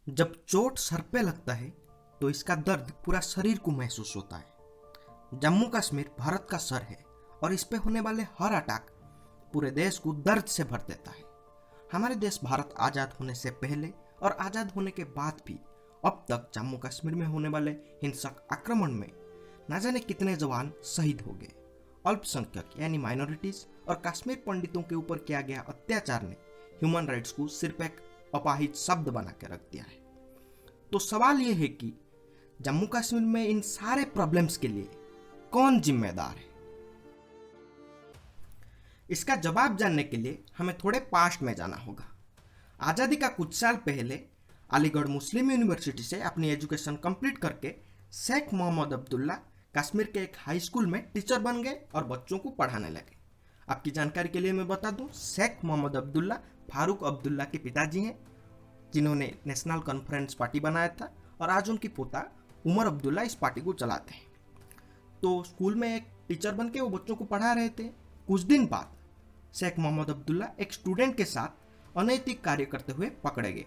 जब चोट सर पे लगता है तो इसका दर्द पूरा शरीर को महसूस होता है। जम्मू कश्मीर भारत का सर है और इस पे होने वाले हर अटैक पूरे देश को दर्द से भर देता है। हमारे देश भारत आज़ाद होने से पहले और आज़ाद होने के बाद भी अब तक जम्मू कश्मीर में होने वाले हिंसक आक्रमण में न जाने कितने जवान शहीद हो गए। अल्पसंख्यक यानी माइनॉरिटीज और कश्मीर पंडितों के ऊपर किया गया अत्याचार ने ह्यूमन राइट्स को सिर्फ एक अपाहिज शब्द बना के रख दिया है। तो सवाल यह है कि जम्मू कश्मीर में इन सारे प्रॉब्लम्स के लिए कौन जिम्मेदार है? इसका जवाब जानने के लिए हमें थोड़े पास्ट में जाना होगा। आज़ादी का कुछ साल पहले अलीगढ़ मुस्लिम यूनिवर्सिटी से अपनी एजुकेशन कंप्लीट करके शेख मोहम्मद अब्दुल्ला कश्मीर के एक हाई स्कूल में टीचर बन गए और बच्चों को पढ़ाने लगे। आपकी जानकारी के लिए मैं बता दूं, शेख मोहम्मद अब्दुल्ला फारूक अब्दुल्ला के पिताजी हैं, जिन्होंने नेशनल कॉन्फ्रेंस पार्टी बनाया था और आज उनकी पोता उमर अब्दुल्ला इस पार्टी को चलाते हैं। तो स्कूल में एक टीचर बन के वो बच्चों को पढ़ा रहे थे। कुछ दिन बाद शेख मोहम्मद अब्दुल्ला एक स्टूडेंट के साथ अनैतिक कार्य करते हुए पकड़े गए,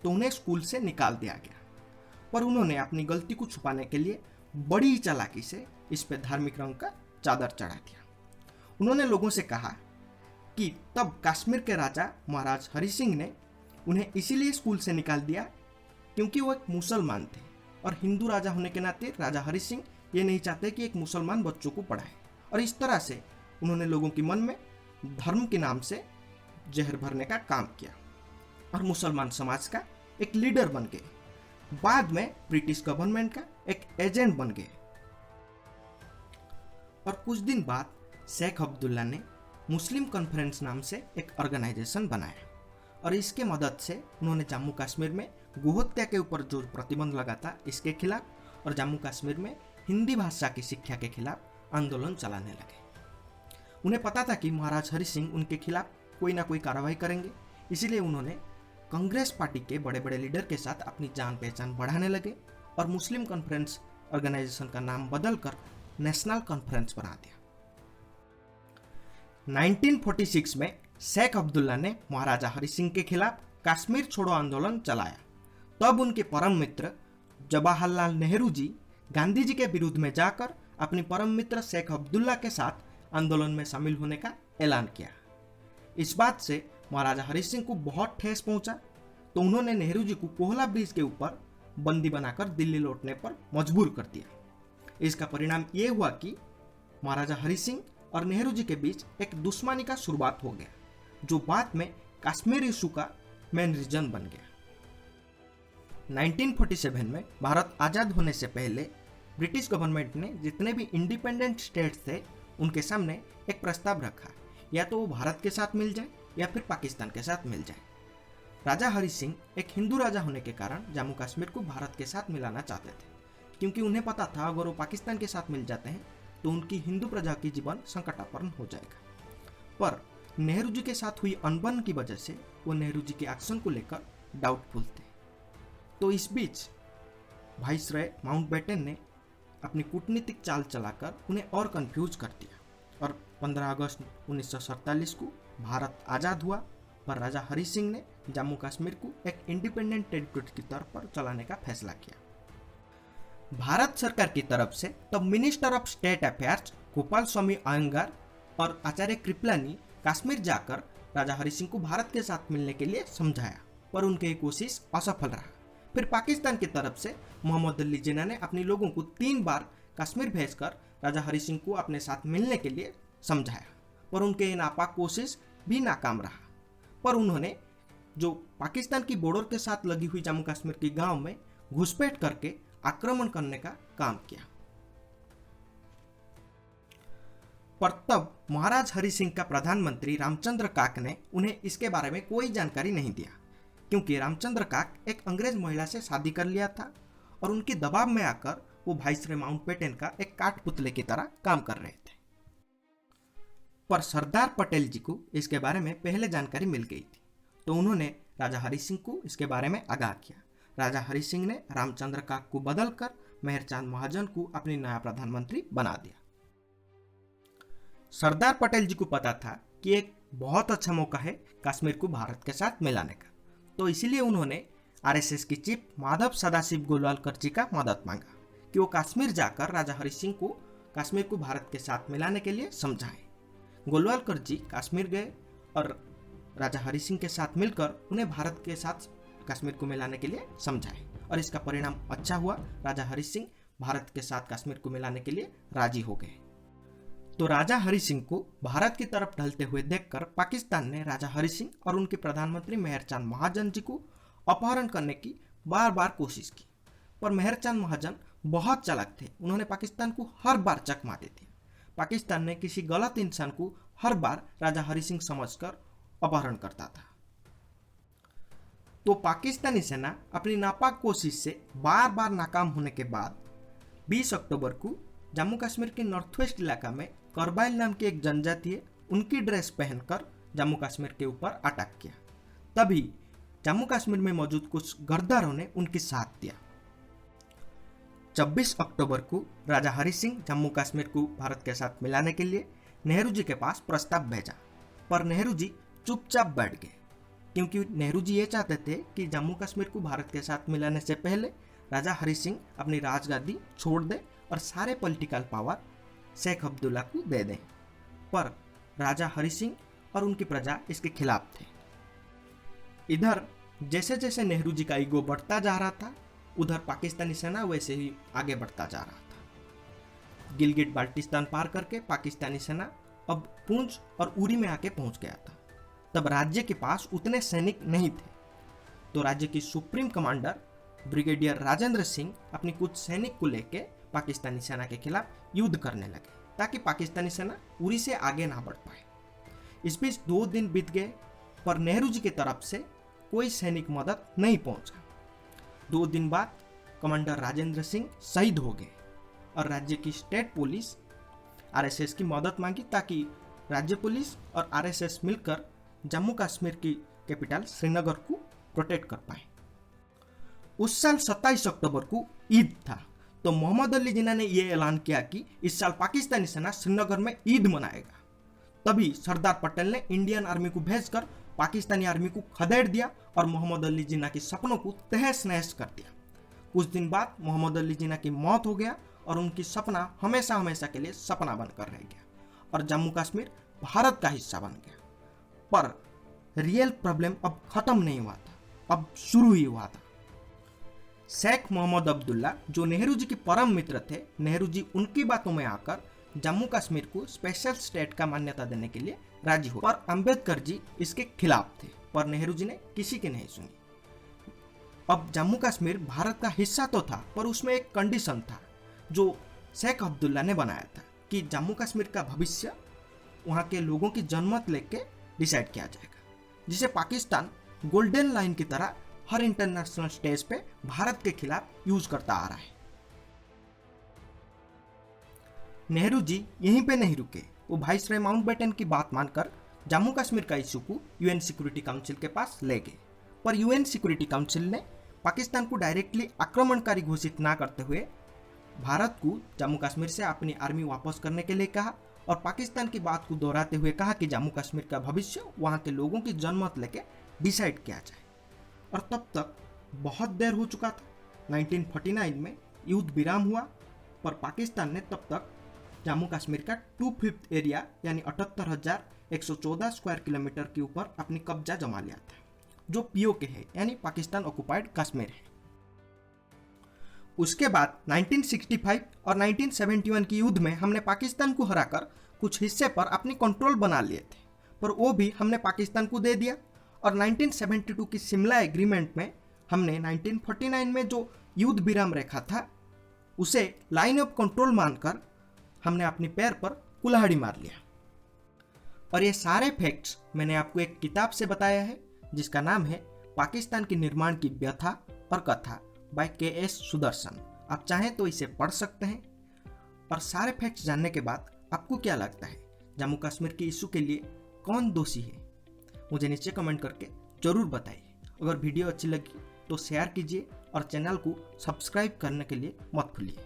तो उन्हें स्कूल से निकाल दिया गया। पर उन्होंने अपनी गलती को छुपाने के लिए बड़ी चालाकी से इस पे धार्मिक रंग का चादर चढ़ा दिया। उन्होंने लोगों से कहा कि तब कश्मीर के राजा महाराज हरि सिंह ने उन्हें इसीलिए स्कूल से निकाल दिया क्योंकि वो एक मुसलमान थे और हिंदू राजा होने के नाते राजा हरि सिंह ये नहीं चाहते कि एक मुसलमान बच्चों को पढ़ाए। और इस तरह से उन्होंने लोगों के मन में धर्म के नाम से जहर भरने का काम किया और मुसलमान समाज का एक लीडर बन गए। बाद में ब्रिटिश गवर्नमेंट का एक एजेंट बन गए। और कुछ दिन बाद शेख अब्दुल्ला ने मुस्लिम कॉन्फ्रेंस नाम से एक ऑर्गेनाइजेशन बनाया और इसके मदद से उन्होंने जम्मू कश्मीर में गोहत्या के ऊपर जो प्रतिबंध लगा था इसके खिलाफ और जम्मू कश्मीर में हिंदी भाषा की शिक्षा के खिलाफ आंदोलन चलाने लगे। उन्हें पता था कि महाराज हरि सिंह उनके खिलाफ कोई ना कोई कार्रवाई करेंगे, इसीलिए उन्होंने कांग्रेस पार्टी के बड़े बड़े लीडर के साथ अपनी जान पहचान बढ़ाने लगे और मुस्लिम कॉन्फ्रेंस ऑर्गेनाइजेशन का नाम बदलकर नेशनल कॉन्फ्रेंस बना दिया। 1946 में शेख अब्दुल्ला ने महाराजा हरि सिंह के खिलाफ कश्मीर छोड़ो आंदोलन चलाया। तब उनके परम मित्र जवाहरलाल नेहरू जी गांधी जी के विरुद्ध में जाकर अपनी परम मित्र शेख अब्दुल्ला के साथ आंदोलन में शामिल होने का ऐलान किया। इस बात से महाराजा हरि सिंह को बहुत ठेस पहुंचा, तो उन्होंने नेहरू जी को कोहला ब्रिज के ऊपर बंदी बनाकर दिल्ली लौटने पर मजबूर कर दिया। इसका परिणाम ये हुआ कि महाराजा हरि सिंह और नेहरू जी के बीच एक दुश्मनी का शुरुआत हो गया, जो बाद में कश्मीर इशू का मेन रीजन बन गया। 1947 में भारत आज़ाद होने से पहले ब्रिटिश गवर्नमेंट ने जितने भी इंडिपेंडेंट स्टेट्स थे उनके सामने एक प्रस्ताव रखा, या तो वो भारत के साथ मिल जाए या फिर पाकिस्तान के साथ मिल जाए। राजा हरि सिंह एक हिंदू राजा होने के कारण जम्मू कश्मीर को भारत के साथ मिलाना चाहते थे, क्योंकि उन्हें पता था अगर वो पाकिस्तान के साथ मिल जाते हैं तो उनकी हिंदू प्रजा की जीवन संकटापन्न हो जाएगा। पर नेहरू जी के साथ हुई अनबन की वजह से वो नेहरू जी के एक्शन को लेकर डाउटफुल थे। तो इस बीच वाइसरॉय माउंटबेटन ने अपनी कूटनीतिक चाल चलाकर उन्हें और कंफ्यूज कर दिया और 15 अगस्त 1947 को भारत आज़ाद हुआ। पर राजा हरि सिंह ने जम्मू कश्मीर को एक इंडिपेंडेंट टेरिटरी की तौर पर चलाने का फैसला किया। भारत सरकार की तरफ से तब minister of state affairs Gopalaswami Ayyangar और आचार्य कृपलानी कश्मीर जाकर राजा हरि सिंह को भारत के साथ मिलने के लिए समझाया, पर उनकी कोशिश असफल रहा। फिर पाकिस्तान की तरफ से मोहम्मद अली जिन्ना ने अपने लोगों को 3 बार कश्मीर भेजकर राजा हरि सिंह को अपने साथ मिलने के लिए समझाया, पर उनके नापाक कोशिश भी नाकाम रहा। पर उन्होंने जो पाकिस्तान की बॉर्डर के साथ लगी हुई जम्मू कश्मीर के गांव में घुसपैठ करके आक्रमण करने का काम किया। पर तब महाराज हरि सिंह का प्रधानमंत्री रामचंद्र काक ने उन्हें इसके बारे में कोई जानकारी नहीं दिया, क्योंकि रामचंद्र काक एक अंग्रेज महिला से शादी कर लिया था और उनके दबाव में आकर वो वाइसरॉय माउंटबेटन का एक काठपुतले की तरह काम कर रहे थे। पर सरदार पटेल जी को इसके बारे में पहले जानकारी मिल गई थी, तो उन्होंने राजा हरि सिंह को इसके बारे में आगाह किया। राजा हरि सिंह ने रामचंद्र काक को बदलकर मेहरचांद महाजन को अपनी नया प्रधानमंत्री बना दिया। सरदार पटेल जी को पता था कि एक बहुत अच्छा मौका है कश्मीर को भारत के साथ मिलाने का, तो इसीलिए उन्होंने आरएसएस की चीफ माधव सदाशिव गोलवालकर जी का मदद मांगा कि वो कश्मीर जाकर राजा हरि सिंह को कश्मीर को भारत के साथ मिलाने के लिए समझाएं। गोलवालकर जी कश्मीर गए और राजा हरि सिंह के साथ मिलकर उन्हें भारत के साथ कश्मीर को मिलाने के लिए समझाए और इसका परिणाम अच्छा हुआ। राजा हरि सिंह भारत के साथ कश्मीर को मिलाने के लिए राजी हो गए। तो राजा हरि सिंह को भारत की तरफ ढलते हुए देखकर पाकिस्तान ने राजा हरि सिंह और उनके प्रधानमंत्री मेहरचांद महाजन जी को अपहरण करने की बार बार कोशिश की, पर मेहरचांद महाजन बहुत चालाक थे। उन्होंने पाकिस्तान को हर बार चकमा दे दिया। पाकिस्तान ने किसी गलत इंसान को हर बार राजा हरि सिंह समझकर अपहरण करता था। तो पाकिस्तानी सेना अपनी नापाक कोशिश से बार बार नाकाम होने के बाद 20 अक्टूबर को जम्मू कश्मीर के नॉर्थ वेस्ट इलाका में करबाइल नाम की एक जनजाति उनकी ड्रेस पहनकर जम्मू कश्मीर के ऊपर अटैक किया। तभी जम्मू कश्मीर में मौजूद कुछ गद्दारों ने उनकी साथ दिया। 26 अक्टूबर को राजा हरि सिंह जम्मू कश्मीर को भारत के साथ मिलाने के लिए नेहरू जी के पास प्रस्ताव भेजा, पर नेहरू जी चुपचाप बैठ गए, क्योंकि नेहरू जी ये चाहते थे कि जम्मू कश्मीर को भारत के साथ मिलाने से पहले राजा हरि सिंह अपनी राजगादी छोड़ दे और सारे पॉलिटिकल पावर शेख अब्दुल्ला को दे दें। पर राजा हरि सिंह और उनकी प्रजा इसके खिलाफ थे। इधर जैसे जैसे नेहरू जी का ईगो बढ़ता जा रहा था, उधर पाकिस्तानी सेना वैसे ही आगे बढ़ता जा रहा था। गिलगिट बाल्टिस्तान पार करके पाकिस्तानी सेना अब पूंछ और उरी में आके पहुंच गया था। तब राज्य के पास उतने सैनिक नहीं थे, तो राज्य की supreme commander brigadier Rajendra Singh अपनी कुछ सैनिक को लेके पाकिस्तानी सेना के खिलाफ युद्ध करने लगे, ताकि पाकिस्तानी सेना उरी से आगे ना बढ़ पाए। इस बीच 2 दिन बीत गए, पर नेहरू जी की तरफ से कोई सैनिक मदद नहीं पहुंचा। 2 दिन बाद कमांडर राजेंद्र सिंह शहीद हो गए और राज्य की स्टेट पुलिस आरएसएस की मदद मांगी, ताकि राज्य पुलिस और आरएसएस मिलकर जम्मू कश्मीर की कैपिटल श्रीनगर को प्रोटेक्ट कर पाए। उस साल 27 अक्टूबर को ईद था, तो मोहम्मद अली जिन्ना ने यह ऐलान किया कि इस साल पाकिस्तानी सेना श्रीनगर में ईद मनाएगा। तभी सरदार पटेल ने इंडियन आर्मी को भेजकर पाकिस्तानी आर्मी को खदेड़ दिया और मोहम्मद अली जिन्ना के सपनों को तहस नहस कर दिया। कुछ दिन बाद मोहम्मद अली जिन्ना की मौत हो गया और उनकी सपना हमेशा हमेशा के लिए सपना बनकर रह गया और जम्मू कश्मीर भारत का हिस्सा बन गया। पर रियल प्रॉब्लम अब खत्म नहीं हुआ था, अब शुरू ही हुआ था। शेख मोहम्मद अब्दुल्ला, जो नेहरू जी के परम मित्र थे, नेहरू जी उनकी बातों में आकर जम्मू कश्मीर को स्पेशल स्टेट का मान्यता देने के लिए राजी हुए, पर अंबेडकर जी इसके खिलाफ थे, पर नेहरू जी ने किसी की नहीं सुनी। अब जम्मू कश्मीर भारत का हिस्सा तो था, पर उसमें एक कंडीशन था जो शेख अब्दुल्ला ने बनाया था कि जम्मू कश्मीर का भविष्य वहाँ के लोगों की जनमत लेके डिसाइड किया जाएगा, जिसे पाकिस्तान गोल्डन लाइन की तरह हर इंटरनेशनल स्टेज पे भारत के खिलाफ यूज करता आ रहा है। नेहरू जी यहीं पे नहीं रुके, वो वाइसरॉय माउंटबेटन की बात मानकर जम्मू कश्मीर का इशू को यूएन सिक्योरिटी काउंसिल के पास ले गए, पर यूएन सिक्योरिटी काउंसिल ने पाकिस्तान को डायरेक्टली आक्रमणकारी घोषित ना करते हुए भारत को जम्मू कश्मीर से अपनी आर्मी वापस करने के लिए कहा और पाकिस्तान की बात को दोहराते हुए कहा कि जम्मू कश्मीर का भविष्य वहाँ के लोगों की जनमत लेके डिसाइड किया जाए। और तब तक बहुत देर हो चुका था। 1949 में युद्ध विराम हुआ, पर पाकिस्तान ने तब तक जम्मू कश्मीर का 2/5 एरिया यानी 78,114 स्क्वायर किलोमीटर के ऊपर अपनी कब्जा जमा लिया था, जो पीओके है यानी पाकिस्तान ऑक्युपाइड कश्मीर है। उसके बाद 1965 और 1971 की युद्ध में हमने पाकिस्तान को हराकर कुछ हिस्से पर अपनी कंट्रोल बना लिए थे, पर वो भी हमने पाकिस्तान को दे दिया। और 1972 की शिमला एग्रीमेंट में हमने 1949 में जो युद्ध विराम रेखा था उसे लाइन ऑफ कंट्रोल मानकर हमने अपने पैर पर कुल्हाड़ी मार लिया। और ये सारे फैक्ट्स मैंने आपको एक किताब से बताया है, जिसका नाम है पाकिस्तान के निर्माण की व्यथा और कथा बाय के.एस. सुदर्शन। आप चाहें तो इसे पढ़ सकते हैं। और सारे फैक्ट्स जानने के बाद आपको क्या लगता है, जम्मू कश्मीर के इशू के लिए कौन दोषी है? मुझे नीचे कमेंट करके जरूर बताइए। अगर वीडियो अच्छी लगी तो शेयर कीजिए और चैनल को सब्सक्राइब करने के लिए मत भूलिए।